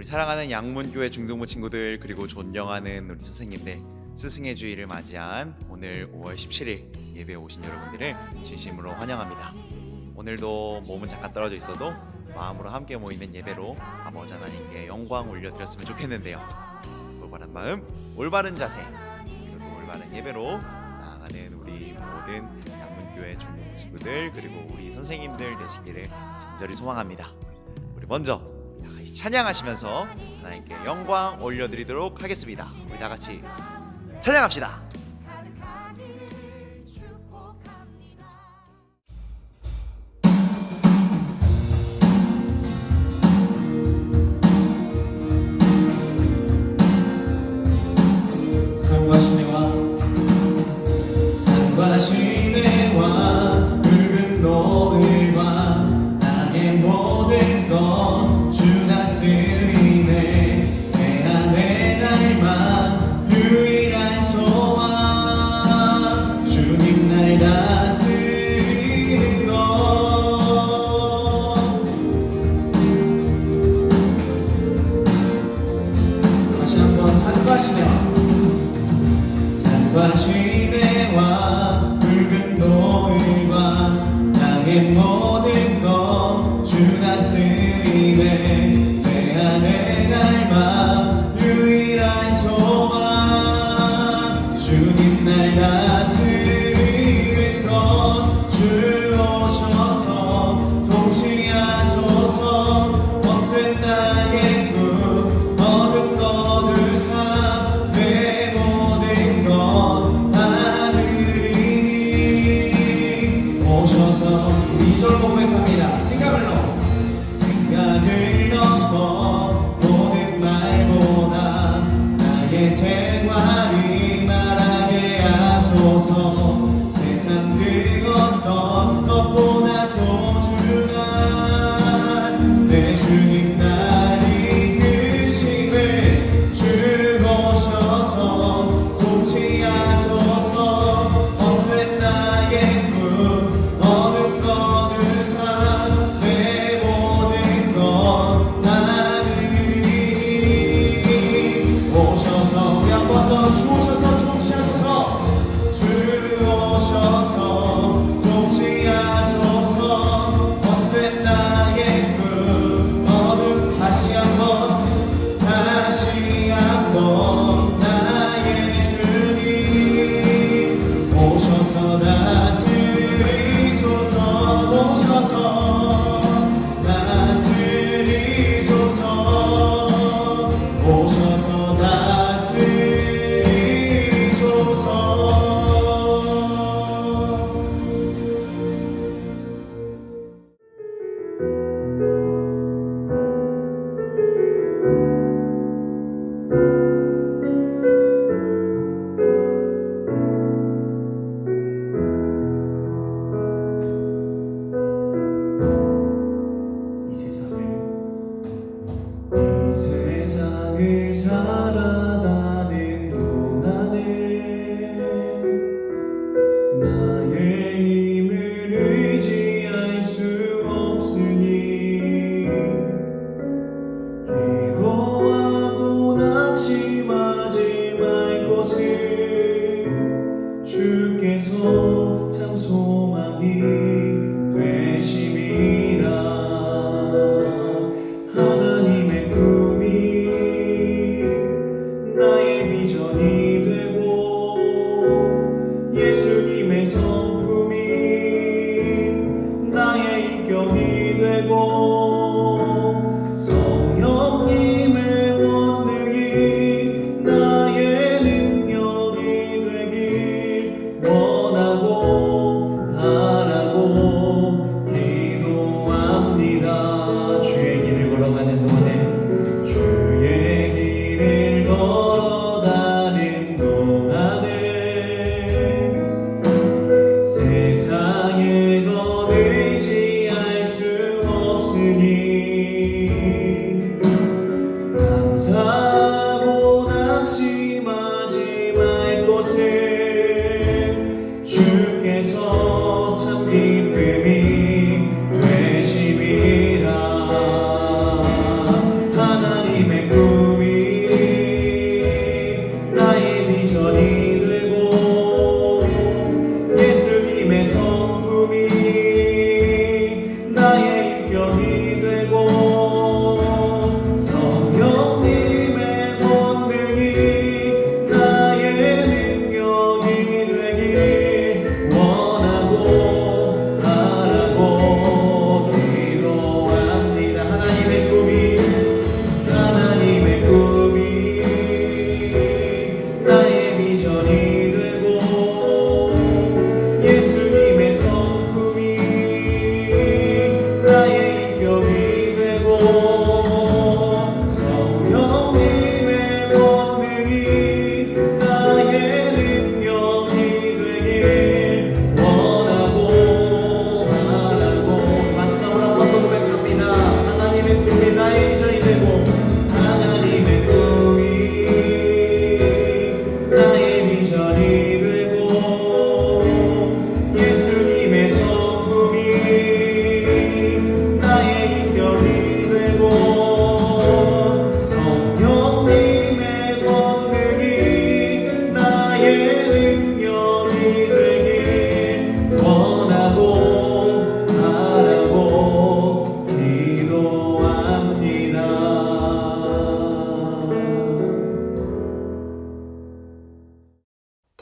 사랑하는 양문교회 중등부 친구들, 그리고 존경하는 우리 선생님들, 스승의 주일을 맞이한 오늘 5월 17일 예배에 오신 여러분들을 진심으로 환영합니다. 오늘도 몸은 잠깐 떨어져 있어도 마음으로 함께 모이는 예배로 아버지 하나님께 영광 올려드렸으면 좋겠는데요. 올바른 마음, 올바른 자세, 그리고 올바른 예배로 나아가는 우리 모든 양문교회 중등부 친구들, 그리고 우리 선생님들 되시기를 간절히 소망합니다. 우리 먼저 찬양하시면서 하나님께 영광 올려드리도록 하겠습니다. 우리 다 같이 찬양합시다. 산과 시내와 붉은 노을과 나의 모든 것 주 다스리네. 내 안에 갈망 유일한 소망 주님 날 다스리는 것. 다시 한번 산과 시내와 붉은 노을과 땅의 모든 것 주 다스리네. 내 안에 갈망 유일한 소망 주님 날 다스리는 것. 주 오셔서 통치하소서. 헛된 나의 꿈 어둠 거두사 내 모든 것 하느니 오셔서 2절 고백합니다. 생각을 넘어 모든 말보다 나의 생활이 말하게 하소서. 세상 그 어떤 것보다 소중한 내 주님 날 이끄시네. 주 오셔서 통치하소서. 헛된 나의 꿈 어둠 거두사 내 모든 것 하느니 오셔서 우리 한 번 더 주 오셔서 통치하소서. 주 오셔서 통치하소서. 헛된 나의 꿈 어둠 다시 한번 나의 주님 오셔서 다스리소서. 오셔서 이 세상을 살아가는 동안에 나의 힘을 의지할 수 없으니 기도하고 낙심하지 말 것을 주께서 참 소망이 되심이라. 하나님의 꿈이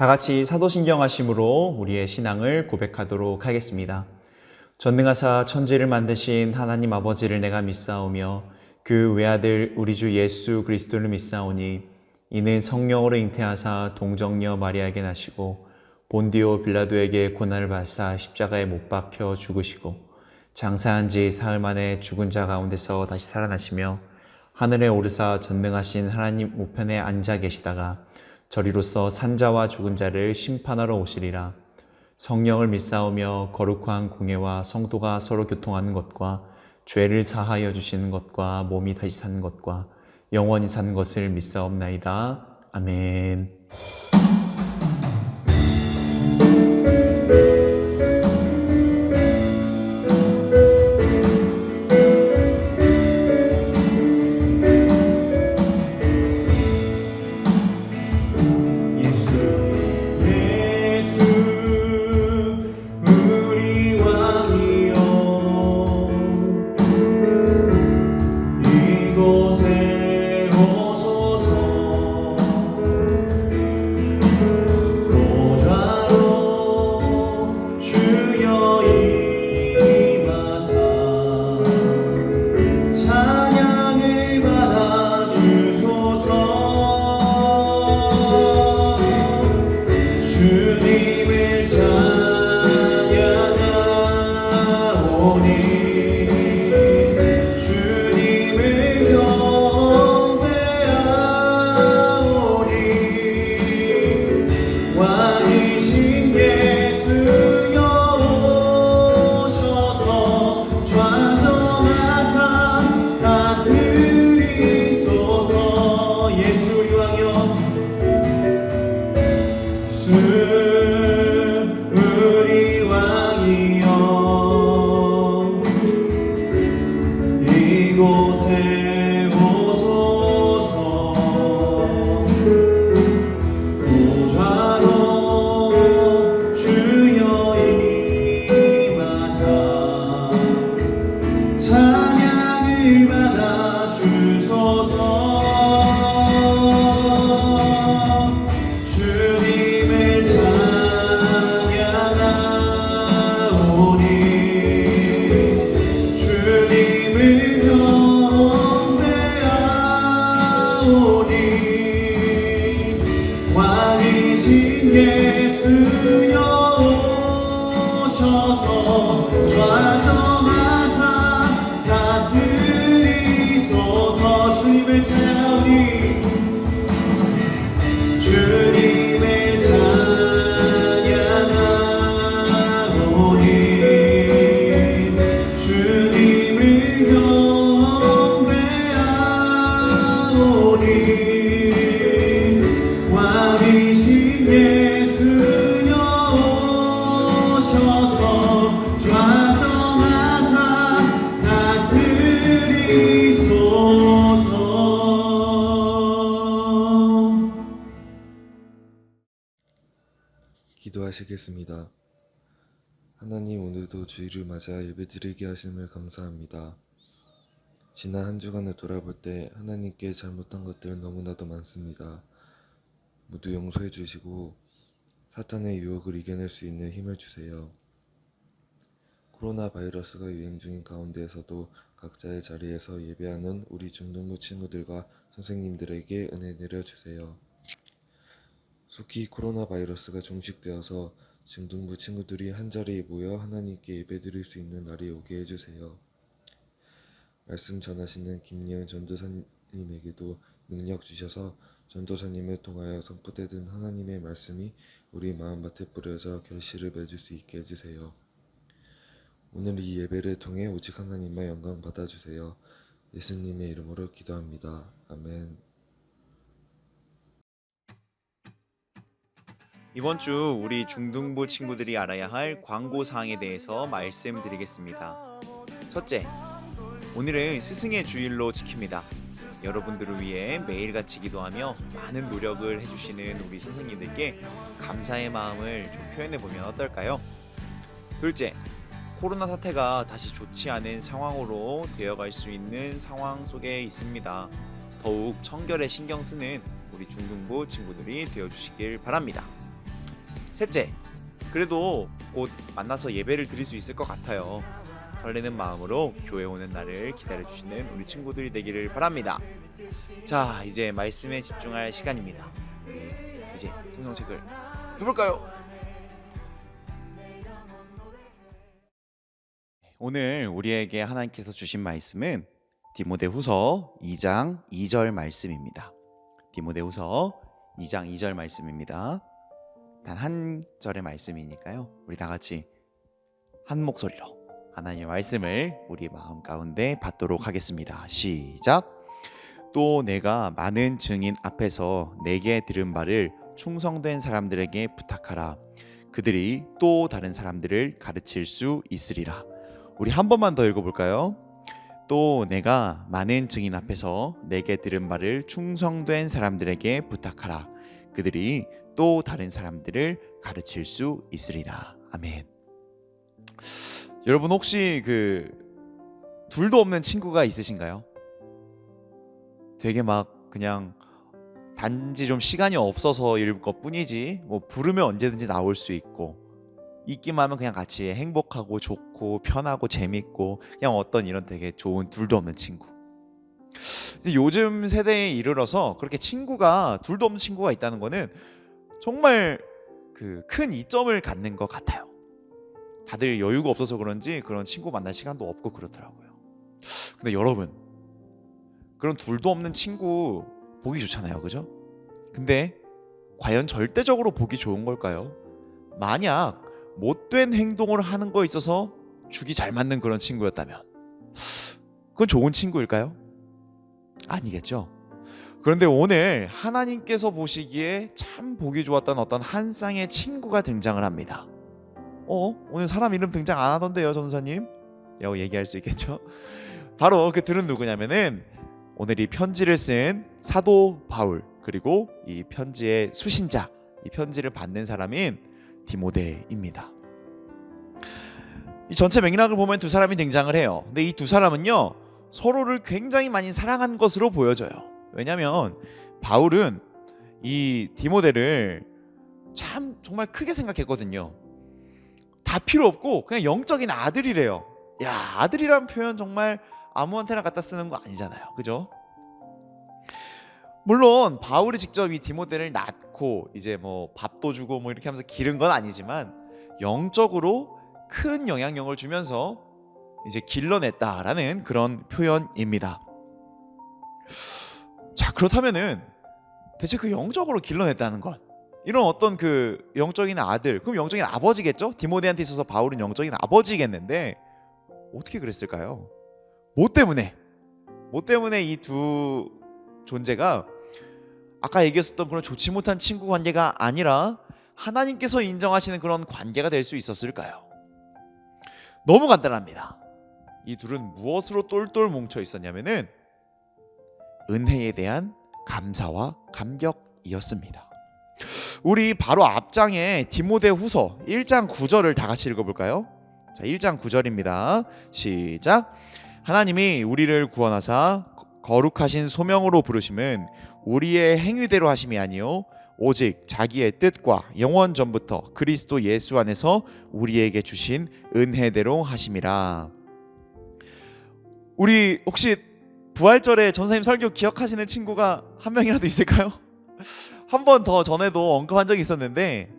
다 같이 사도신경하심으로 우리의 신앙을 고백하도록 하겠습니다. 전능하사 천지를 만드신 하나님 아버지를 내가 믿사오며 그 외아들 우리 주 예수 그리스도를 믿사오니 이는 성령으로 잉태하사 동정녀 마리아에게 나시고 본디오 빌라도에게 고난을 받사 십자가에 못 박혀 죽으시고 장사한 지 사흘 만에 죽은 자 가운데서 다시 살아나시며 하늘에 오르사 전능하신 하나님 우편에 앉아 계시다가 저리로서 산자와 죽은 자를 심판하러 오시리라. 성령을 믿사오며 거룩한 공예와 성도가 서로 교통하는 것과 죄를 사하여 주시는 것과 몸이 다시 사는 것과 영원히 사는 것을 믿사옵나이다. 아멘. 기도하시겠습니다. 하나님, 오늘도 주일을 맞아 예배드리게 하심을 감사합니다. 지난 한 주간을 돌아볼 때 하나님께 잘못한 것들은 너무나도 많습니다. 모두 용서해 주시고 사탄의 유혹을 이겨낼 수 있는 힘을 주세요. 코로나 바이러스가 유행 중인 가운데에서도 각자의 자리에서 예배하는 우리 중등부 친구들과 선생님들에게 은혜 내려주세요. 속히 코로나 바이러스가 종식되어서 중등부 친구들이 한자리에 모여 하나님께 예배드릴 수 있는 날이 오게 해주세요. 말씀 전하시는 김예은 전도사님에게도 능력 주셔서 전도사님을 통하여 선포되는 하나님의 말씀이 우리 마음밭에 뿌려져 결실을 맺을 수 있게 해주세요. 오늘 이 예배를 통해 오직 하나님만 영광 받아주세요. 예수님의 이름으로 기도합니다. 아멘. 이번 주 우리 중등부 친구들이 알아야 할 광고사항에 대해서 말씀드리겠습니다. 첫째, 오늘은 스승의 주일로 지킵니다. 여러분들을 위해 매일같이 기도하며 많은 노력을 해주시는 우리 선생님들께 감사의 마음을 좀 표현해보면 어떨까요? 둘째, 코로나 사태가 다시 좋지 않은 상황으로 되어갈 수 있는 상황 속에 있습니다. 더욱 청결에 신경 쓰는 우리 중등부 친구들이 되어주시길 바랍니다. 셋째, 그래도 곧 만나서 예배를 드릴 수 있을 것 같아요. 설레는 마음으로 교회 오는 날을 기다려주시는 우리 친구들이 되기를 바랍니다. 자, 이제 말씀에 집중할 시간입니다. 이제 성경책을 펴볼까요? 오늘 우리에게 하나님께서 주신 말씀은 디모데후서 2장 2절 말씀입니다. 디모데후서 2장 2절 말씀입니다. 단 한 절의 말씀이니까요. 우리 다 같이 한 목소리로 하나님의 말씀을 우리 마음 가운데 받도록 하겠습니다. 시작. 또 내가 많은 증인 앞에서 내게 들은 바를 충성된 사람들에게 부탁하라. 그들이 또 다른 사람들을 가르칠 수 있으리라. 우리 한 번만 더 읽어볼까요? 또 내가 많은 증인 앞에서 내게 들은 바를 충성된 사람들에게 부탁하라. 그들이 또 다른 사람들을 가르칠 수 있으리라. 아멘. 여러분 혹시 둘도 없는 친구가 있으신가요? 되게 막 그냥 단지 좀 시간이 없어서일 것 뿐이지 뭐 부르면 언제든지 나올 수 있고 있기만 하면 그냥 같이 행복하고 좋고 편하고 재밌고 그냥 어떤 이런 되게 좋은 둘도 없는 친구. 요즘 세대에 이르러서 그렇게 친구가 둘도 없는 친구가 있다는 거는 정말 큰 이점을 갖는 것 같아요. 다들 여유가 없어서 그런지 그런 친구 만날 시간도 없고 그렇더라고요. 근데 여러분, 그런 둘도 없는 친구 보기 좋잖아요, 그죠? 근데 과연 절대적으로 보기 좋은 걸까요? 만약 못된 행동을 하는 거에 있어서 죽이 잘 맞는 그런 친구였다면 그건 좋은 친구일까요? 아니겠죠. 그런데 오늘 하나님께서 보시기에 참 보기 좋았던 어떤 한 쌍의 친구가 등장을 합니다. 오늘 사람 이름 등장 안 하던데요, 전사님? 라고 얘기할 수 있겠죠. 바로 그들은 누구냐면은 오늘 이 편지를 쓴 사도 바울, 그리고 이 편지의 수신자, 이 편지를 받는 사람인 디모데입니다. 이 전체 맥락을 보면 두 사람이 등장을 해요. 근데 이 두 사람은요, 서로를 굉장히 많이 사랑한 것으로 보여져요. 왜냐하면 바울은 이 디모데를 참 정말 크게 생각했거든요. 다 필요 없고 그냥 영적인 아들이래요. 야, 아들이란 표현 정말 아무한테나 갖다 쓰는 거 아니잖아요, 그죠? 물론 바울이 직접 이 디모데를 낳고 이제 뭐 밥도 주고 뭐 이렇게 하면서 기른 건 아니지만 영적으로 큰 영향력을 주면서 이제 길러냈다라는 그런 표현입니다. 자, 그렇다면은 대체 그 영적으로 길러냈다는 것, 이런 어떤 영적인 아들, 그럼 영적인 아버지겠죠? 디모데한테 있어서 바울은 영적인 아버지겠는데 어떻게 그랬을까요? 뭐 때문에 이 두 존재가 아까 얘기했었던 그런 좋지 못한 친구 관계가 아니라 하나님께서 인정하시는 그런 관계가 될 수 있었을까요? 너무 간단합니다. 이 둘은 무엇으로 똘똘 뭉쳐 있었냐면은 은혜에 대한 감사와 감격이었습니다. 우리 바로 앞장에 디모데후서 1장 9절을 다 같이 읽어볼까요? 자, 1장 9절입니다. 시작. 하나님이 우리를 구원하사 거룩하신 소명으로 부르심은 우리의 행위대로 하심이 아니요 오직 자기의 뜻과 영원 전부터 그리스도 예수 안에서 우리에게 주신 은혜대로 하심이라. 우리 혹시 부활절에 전사님 설교 기억하시는 친구가 한 명이라도 있을까요? 한 번 더 전에도 언급한 적이 있었는데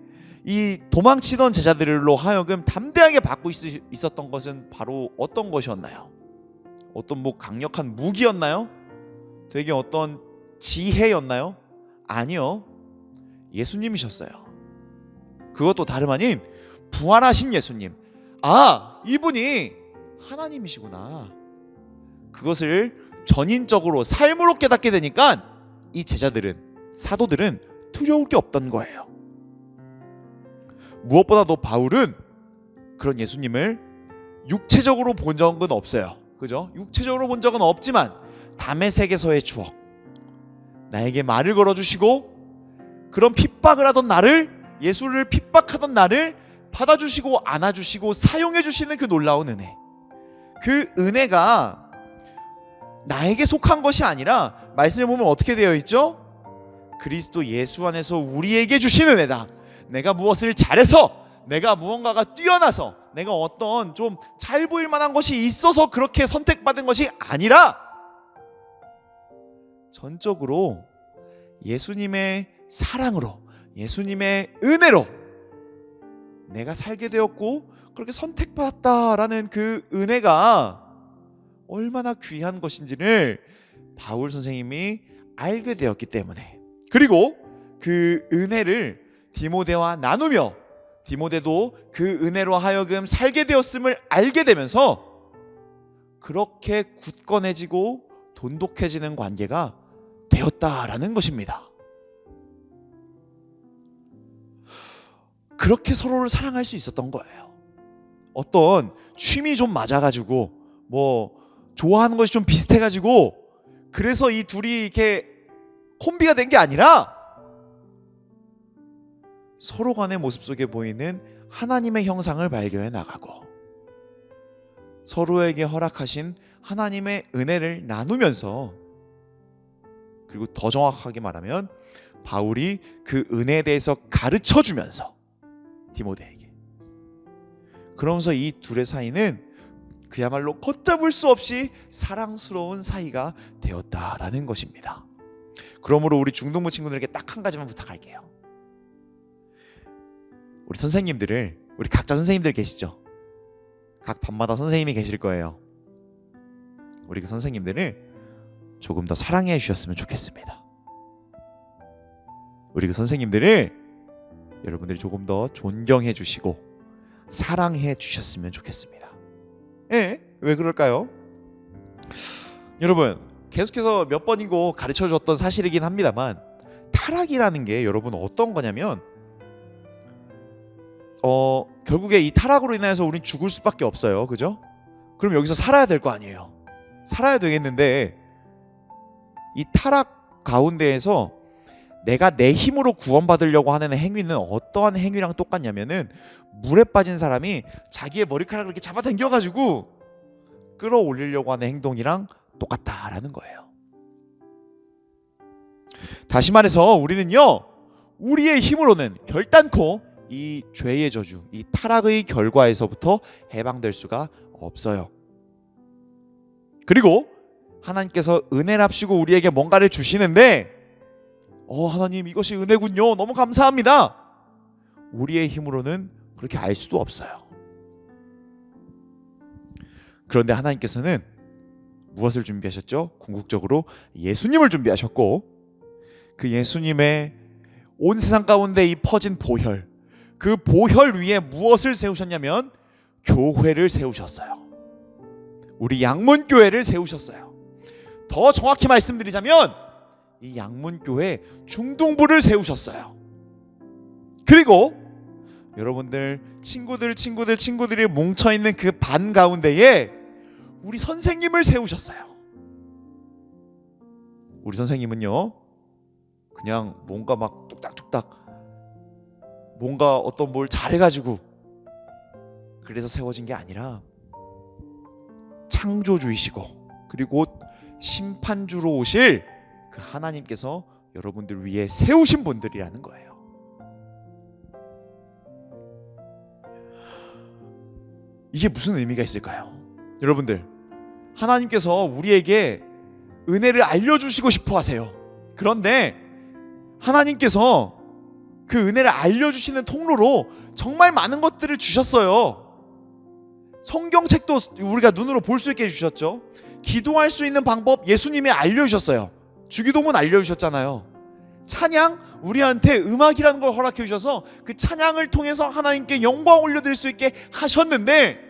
이 도망치던 제자들로 하여금 담대하게 받고 있었던 것은 바로 어떤 것이었나요? 어떤 뭐 강력한 무기였나요? 되게 어떤 지혜였나요? 아니요, 예수님이셨어요. 그것도 다름 아닌 부활하신 예수님. 아, 이분이 하나님이시구나. 그것을 전인적으로 삶으로 깨닫게 되니까 이 제자들은, 사도들은 두려울 게 없던 거예요. 무엇보다도 바울은 그런 예수님을 육체적으로 본 적은 없어요, 그죠? 육체적으로 본 적은 없지만 다메섹에서의 추억, 나에게 말을 걸어주시고 그런 핍박을 하던 나를, 예수를 핍박하던 나를 받아주시고 안아주시고 사용해주시는 그 놀라운 은혜, 그 은혜가 나에게 속한 것이 아니라 말씀에 보면 어떻게 되어 있죠? 그리스도 예수 안에서 우리에게 주신 은혜다. 내가 무엇을 잘해서, 내가 무언가가 뛰어나서, 내가 어떤 좀 잘 보일 만한 것이 있어서 그렇게 선택받은 것이 아니라 전적으로 예수님의 사랑으로, 예수님의 은혜로 내가 살게 되었고 그렇게 선택받았다라는 그 은혜가 얼마나 귀한 것인지를 바울 선생님이 알게 되었기 때문에, 그리고 그 은혜를 디모데와 나누며 디모데도 그 은혜로 하여금 살게 되었음을 알게 되면서 그렇게 굳건해지고 돈독해지는 관계가 되었다라는 것입니다. 그렇게 서로를 사랑할 수 있었던 거예요. 어떤 취미 좀 맞아가지고 뭐 좋아하는 것이 좀 비슷해가지고 그래서 이 둘이 이렇게 콤비가 된 게 아니라 서로 간의 모습 속에 보이는 하나님의 형상을 발견해 나가고 서로에게 허락하신 하나님의 은혜를 나누면서, 그리고 더 정확하게 말하면 바울이 그 은혜에 대해서 가르쳐 주면서 디모데에게, 그러면서 이 둘의 사이는 그야말로 걷잡을 수 없이 사랑스러운 사이가 되었다라는 것입니다. 그러므로 우리 중동부 친구들에게 딱 한 가지만 부탁할게요. 우리 선생님들을, 우리 각자 선생님들 계시죠? 각 반마다 선생님이 계실 거예요. 우리 그 선생님들을 조금 더 사랑해 주셨으면 좋겠습니다. 우리 그 선생님들을 여러분들이 조금 더 존경해 주시고 사랑해 주셨으면 좋겠습니다. 왜 그럴까요? 여러분, 계속해서 몇 번이고 가르쳐 줬던 사실이긴 합니다만, 타락이라는 게 여러분 어떤 거냐면 결국에 이 타락으로 인해서 우린 죽을 수밖에 없어요. 그죠? 그럼 여기서 살아야 될 거 아니에요. 살아야 되겠는데 이 타락 가운데에서 내가 내 힘으로 구원받으려고 하는 행위는 어떠한 행위랑 똑같냐면은 물에 빠진 사람이 자기의 머리카락을 이렇게 잡아당겨가지고 끌어올리려고 하는 행동이랑 똑같다라는 거예요. 다시 말해서 우리는요, 우리의 힘으로는 결단코 이 죄의 저주, 이 타락의 결과에서부터 해방될 수가 없어요. 그리고 하나님께서 은혜랍시고 우리에게 뭔가를 주시는데 하나님 이것이 은혜군요, 너무 감사합니다. 우리의 힘으로는 그렇게 알 수도 없어요. 그런데 하나님께서는 무엇을 준비하셨죠? 궁극적으로 예수님을 준비하셨고, 그 예수님의 온 세상 가운데 이 퍼진 보혈, 그 보혈 위에 무엇을 세우셨냐면 교회를 세우셨어요. 우리 양문교회를 세우셨어요. 더 정확히 말씀드리자면 이 양문교회 중동부를 세우셨어요. 그리고 여러분들 친구들이 뭉쳐있는 그 반 가운데에 우리 선생님을 세우셨어요. 우리 선생님은요, 그냥 뭔가 막 뚝딱뚝딱 뭔가 어떤 뭘 잘해가지고 그래서 세워진 게 아니라 창조주이시고 그리고 심판주로 오실 그 하나님께서 여러분들 위해 세우신 분들이라는 거예요. 이게 무슨 의미가 있을까요? 여러분들, 하나님께서 우리에게 은혜를 알려주시고 싶어 하세요. 그런데 하나님께서 그 은혜를 알려주시는 통로로 정말 많은 것들을 주셨어요. 성경책도 우리가 눈으로 볼 수 있게 해주셨죠. 기도할 수 있는 방법 예수님이 알려주셨어요. 주기도문 알려주셨잖아요. 찬양, 우리한테 음악이라는 걸 허락해 주셔서 그 찬양을 통해서 하나님께 영광 올려드릴 수 있게 하셨는데,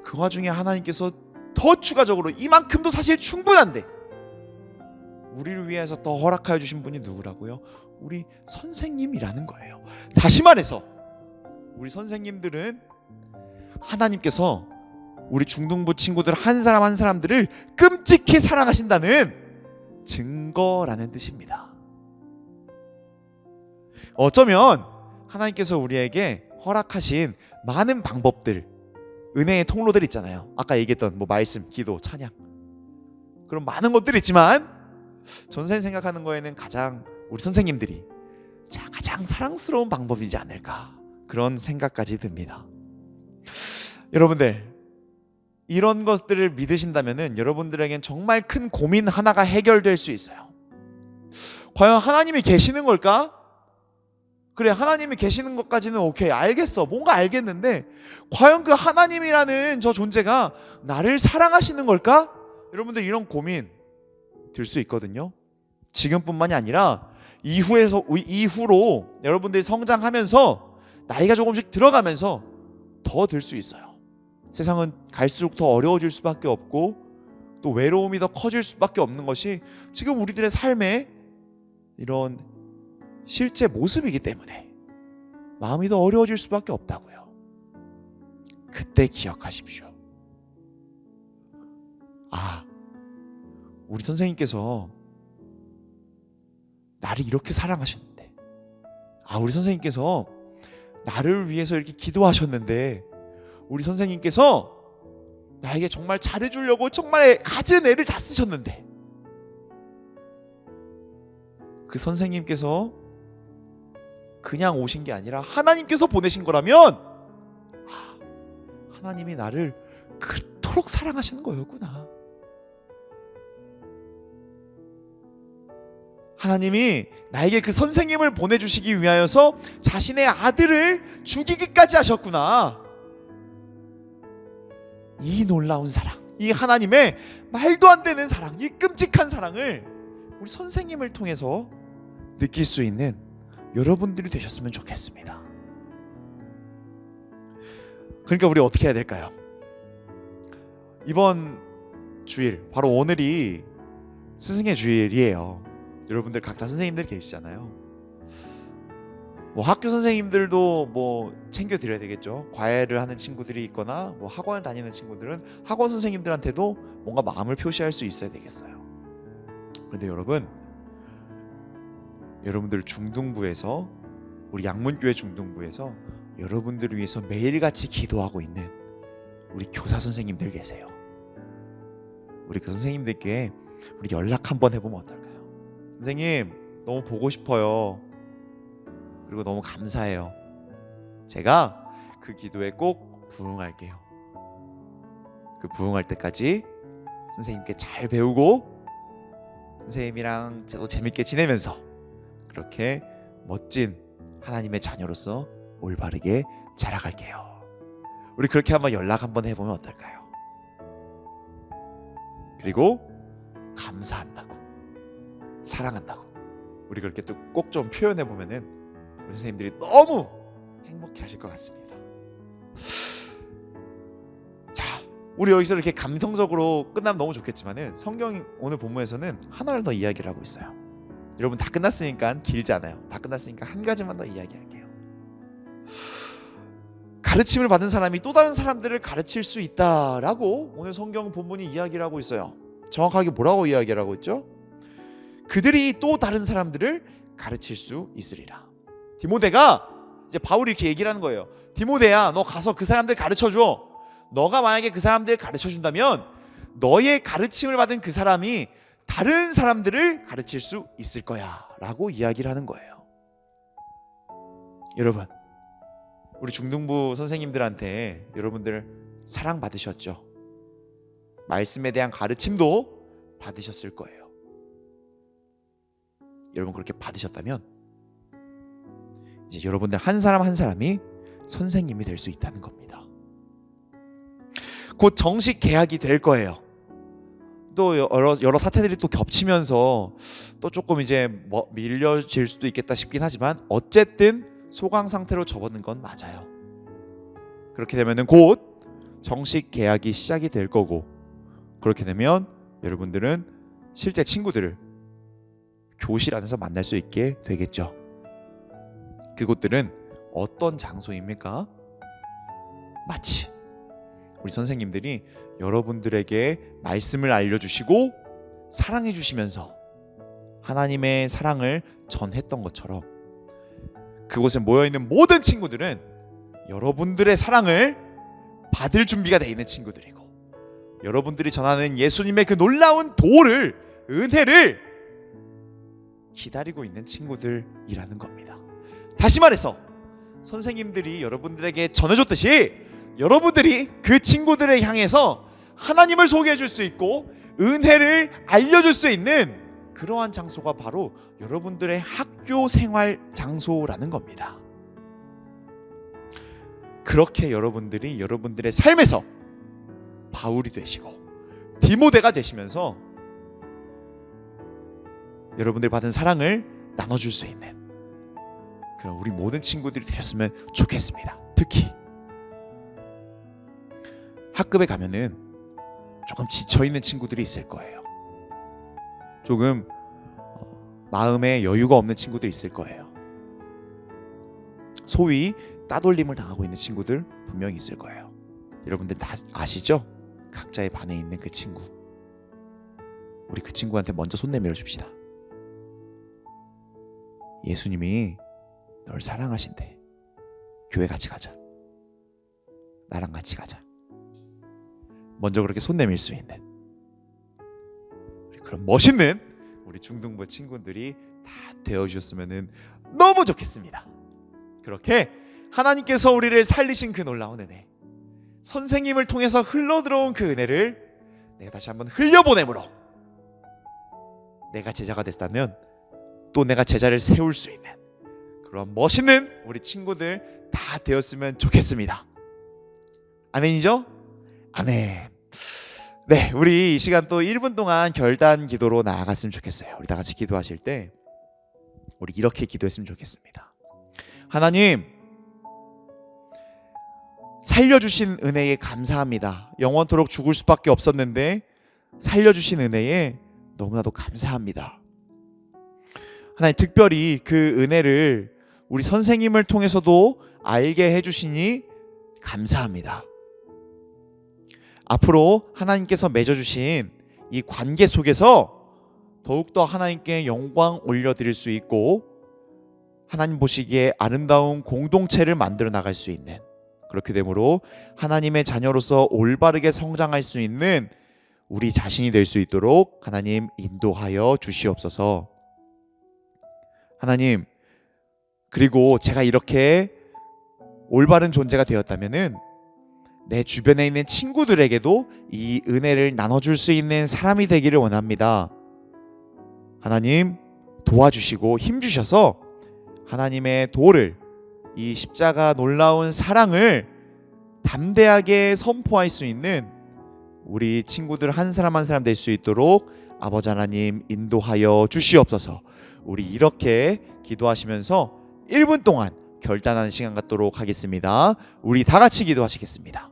그 와중에 하나님께서 더 추가적으로 이만큼도 사실 충분한데 우리를 위해서 더 허락하여 주신 분이 누구라고요? 우리 선생님이라는 거예요. 다시 말해서 우리 선생님들은 하나님께서 우리 중등부 친구들 한 사람 한 사람들을 끔찍히 사랑하신다는 증거라는 뜻입니다. 어쩌면 하나님께서 우리에게 허락하신 많은 방법들, 은혜의 통로들 있잖아요. 아까 얘기했던 뭐 말씀, 기도, 찬양, 그런 많은 것들이 있지만 전생 생각하는 거에는 가장 우리 선생님들이 가장 사랑스러운 방법이지 않을까, 그런 생각까지 듭니다. 여러분들, 이런 것들을 믿으신다면은 여러분들에겐 정말 큰 고민 하나가 해결될 수 있어요. 과연 하나님이 계시는 걸까? 그래, 하나님이 계시는 것까지는 오케이, 알겠어, 뭔가 알겠는데 과연 그 하나님이라는 저 존재가 나를 사랑하시는 걸까? 여러분들, 이런 고민 들 수 있거든요. 지금뿐만이 아니라 이후로 여러분들이 성장하면서 나이가 조금씩 들어가면서 더 들 수 있어요. 세상은 갈수록 더 어려워질 수밖에 없고 또 외로움이 더 커질 수밖에 없는 것이 지금 우리들의 삶의 이런 실제 모습이기 때문에 마음이 더 어려워질 수밖에 없다고요. 그때 기억하십시오. 우리 선생님께서 나를 이렇게 사랑하셨는데, 우리 선생님께서 나를 위해서 이렇게 기도하셨는데, 우리 선생님께서 나에게 정말 잘해주려고 정말 갖은 애를 다 쓰셨는데, 그 선생님께서 그냥 오신 게 아니라 하나님께서 보내신 거라면 하나님이 나를 그토록 사랑하시는 거였구나. 하나님이 나에게 그 선생님을 보내주시기 위하여서 자신의 아들을 죽이기까지 하셨구나. 이 놀라운 사랑, 이 하나님의 말도 안 되는 사랑, 이 끔찍한 사랑을 우리 선생님을 통해서 느낄 수 있는 여러분들이 되셨으면 좋겠습니다. 그러니까 우리 어떻게 해야 될까요? 이번 주일, 바로 오늘이 스승의 주일이에요. 여러분들 각자 선생님들 계시잖아요. 학교 선생님들도 챙겨드려야 되겠죠. 과외를 하는 친구들이 있거나 학원을 다니는 친구들은 학원 선생님들한테도 뭔가 마음을 표시할 수 있어야 되겠어요. 그런데 여러분들 중등부에서, 우리 양문교회 중등부에서 여러분들을 위해서 매일같이 기도하고 있는 우리 교사 선생님들 계세요. 우리 그 선생님들께 우리 연락 한번 해보면 어떨까요? 선생님, 너무 보고 싶어요. 그리고 너무 감사해요. 제가 그 기도에 꼭 부응할게요. 그 부응할 때까지 선생님께 잘 배우고 선생님이랑 또 재밌게 지내면서 그렇게 멋진 하나님의 자녀로서 올바르게 자라갈게요. 우리 그렇게 한번 연락 한번 해보면 어떨까요? 그리고 감사한다고, 사랑한다고 우리 그렇게 또 꼭 좀 표현해 보면은 우리 선생님들이 너무 행복해 하실 것 같습니다. 자, 우리 여기서 이렇게 감성적으로 끝나면 너무 좋겠지만은 성경 오늘 본문에서는 하나를 더 이야기를 하고 있어요. 여러분, 다 끝났으니까 길지 않아요. 다 끝났으니까 한 가지만 더 이야기할게요. 가르침을 받은 사람이 또 다른 사람들을 가르칠 수 있다라고 오늘 성경 본문이 이야기를 하고 있어요. 정확하게 뭐라고 이야기를 하고 있죠? 그들이 또 다른 사람들을 가르칠 수 있으리라. 디모데가, 이제 바울이 이렇게 얘기를 하는 거예요. 디모데야, 너 가서 그 사람들 가르쳐줘. 너가 만약에 그 사람들을 가르쳐준다면 너의 가르침을 받은 그 사람이 다른 사람들을 가르칠 수 있을 거야 라고 이야기를 하는 거예요. 여러분, 우리 중등부 선생님들한테 여러분들 사랑받으셨죠? 말씀에 대한 가르침도 받으셨을 거예요. 여러분, 그렇게 받으셨다면 이제 여러분들 한 사람 한 사람이 선생님이 될 수 있다는 겁니다. 곧 정식 개학이 될 거예요. 또 여러 사태들이 또 겹치면서 또 조금 이제 밀려질 수도 있겠다 싶긴 하지만 어쨌든 소강 상태로 접어든 건 맞아요. 그렇게 되면은 곧 정식 개학이 시작이 될 거고, 그렇게 되면 여러분들은 실제 친구들을 교실 안에서 만날 수 있게 되겠죠. 그곳들은 어떤 장소입니까? 마치 우리 선생님들이 여러분들에게 말씀을 알려주시고 사랑해 주시면서 하나님의 사랑을 전했던 것처럼 그곳에 모여있는 모든 친구들은 여러분들의 사랑을 받을 준비가 되어 있는 친구들이고, 여러분들이 전하는 예수님의 그 놀라운 도를, 은혜를 기다리고 있는 친구들이라는 겁니다. 다시 말해서 선생님들이 여러분들에게 전해줬듯이 여러분들이 그 친구들을 향해서 하나님을 소개해 줄 수 있고 은혜를 알려줄 수 있는 그러한 장소가 바로 여러분들의 학교 생활 장소라는 겁니다. 그렇게 여러분들이 여러분들의 삶에서 바울이 되시고 디모데가 되시면서 여러분들이 받은 사랑을 나눠줄 수 있는 그런 우리 모든 친구들이 되셨으면 좋겠습니다. 특히 학급에 가면은 조금 지쳐있는 친구들이 있을 거예요. 조금 마음에 여유가 없는 친구들이 있을 거예요. 소위 따돌림을 당하고 있는 친구들 분명히 있을 거예요. 여러분들 다 아시죠? 각자의 반에 있는 그 친구. 우리 그 친구한테 먼저 손 내밀어 줍시다. 예수님이 널 사랑하신대. 교회 같이 가자. 나랑 같이 가자. 먼저 그렇게 손 내밀 수 있는 그런 멋있는 우리 중등부 친구들이 다 되어주셨으면 너무 좋겠습니다. 그렇게 하나님께서 우리를 살리신 그 놀라운 은혜, 선생님을 통해서 흘러들어온 그 은혜를 내가 다시 한번 흘려보내므로 내가 제자가 됐다면 또 내가 제자를 세울 수 있는 그런 멋있는 우리 친구들 다 되었으면 좋겠습니다. 아멘이죠? 아멘. 네, 우리 이 시간 또 1분 동안 결단 기도로 나아갔으면 좋겠어요. 우리 다 같이 기도하실 때 우리 이렇게 기도했으면 좋겠습니다. 하나님, 살려주신 은혜에 감사합니다. 영원토록 죽을 수밖에 없었는데 살려주신 은혜에 너무나도 감사합니다. 하나님, 특별히 그 은혜를 우리 선생님을 통해서도 알게 해주시니 감사합니다. 앞으로 하나님께서 맺어주신 이 관계 속에서 더욱더 하나님께 영광 올려드릴 수 있고 하나님 보시기에 아름다운 공동체를 만들어 나갈 수 있는, 그렇게 되므로 하나님의 자녀로서 올바르게 성장할 수 있는 우리 자신이 될 수 있도록 하나님 인도하여 주시옵소서. 하나님, 그리고 제가 이렇게 올바른 존재가 되었다면은 내 주변에 있는 친구들에게도 이 은혜를 나눠줄 수 있는 사람이 되기를 원합니다. 하나님, 도와주시고 힘주셔서 하나님의 도를, 이 십자가 놀라운 사랑을 담대하게 선포할 수 있는 우리 친구들 한 사람 한 사람 될 수 있도록 아버지 하나님 인도하여 주시옵소서. 우리 이렇게 기도하시면서 1분 동안 결단하는 시간 갖도록 하겠습니다. 우리 다 같이 기도하시겠습니다.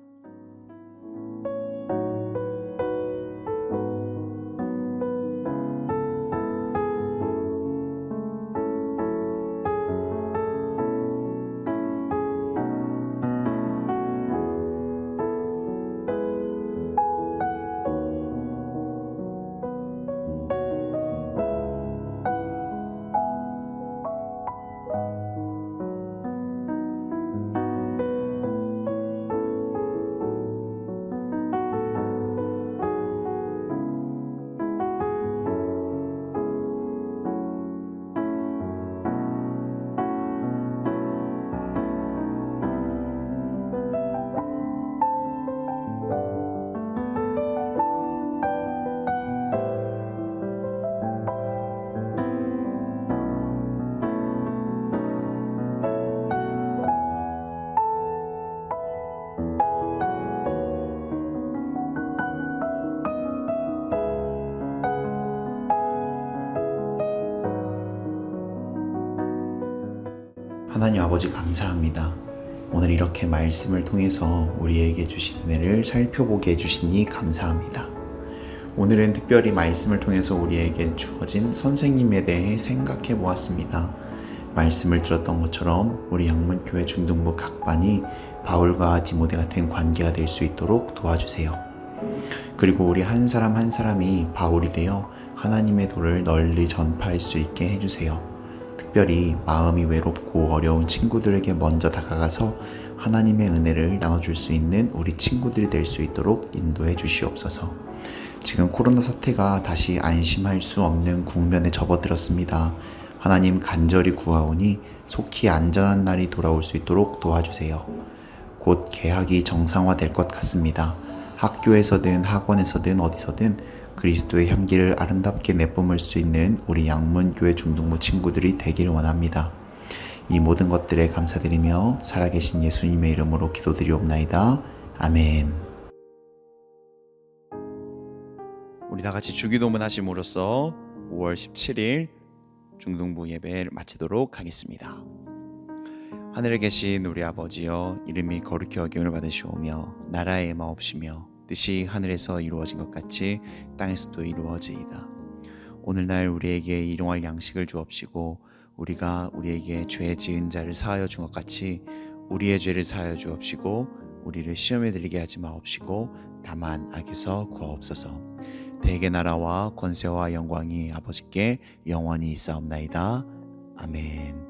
하나님 아버지, 감사합니다. 오늘 이렇게 말씀을 통해서 우리에게 주신 은혜를 살펴보게 해주시니 감사합니다. 오늘은 특별히 말씀을 통해서 우리에게 주어진 선생님에 대해 생각해 보았습니다. 말씀을 들었던 것처럼 우리 양문교회 중등부 각 반이 바울과 디모데 같은 관계가 될 수 있도록 도와주세요. 그리고 우리 한 사람 한 사람이 바울이 되어 하나님의 도를 널리 전파할 수 있게 해주세요. 특별히 마음이 외롭고 어려운 친구들에게 먼저 다가가서 하나님의 은혜를 나눠줄 수 있는 우리 친구들이 될 수 있도록 인도해 주시옵소서. 지금 코로나 사태가 다시 안심할 수 없는 국면에 접어들었습니다. 하나님 간절히 구하오니 속히 안전한 날이 돌아올 수 있도록 도와주세요. 곧 개학이 정상화될 것 같습니다. 학교에서든 학원에서든 어디서든 그리스도의 향기를 아름답게 내뿜을 수 있는 우리 양문교회 중등부 친구들이 되길 원합니다. 이 모든 것들에 감사드리며 살아계신 예수님의 이름으로 기도드리옵나이다. 아멘. 우리 다 같이 주기도문 하심으로써 5월 17일 중등부 예배를 마치도록 하겠습니다. 하늘에 계신 우리 아버지여, 이름이 거룩히 여김을 받으시오며 나라의 마옵시며 뜻이 하늘에서 이루어진 것 같이 땅에서도 이루어지이다. 오늘날 우리에게 일용할 양식을 주옵시고 우리가 우리에게 죄 지은 자를 사하여 준 것 같이 우리의 죄를 사하여 주옵시고 우리를 시험에 들리게 하지 마옵시고 다만 악에서 구하옵소서. 대개 나라와 권세와 영광이 아버지께 영원히 있사옵나이다. 아멘.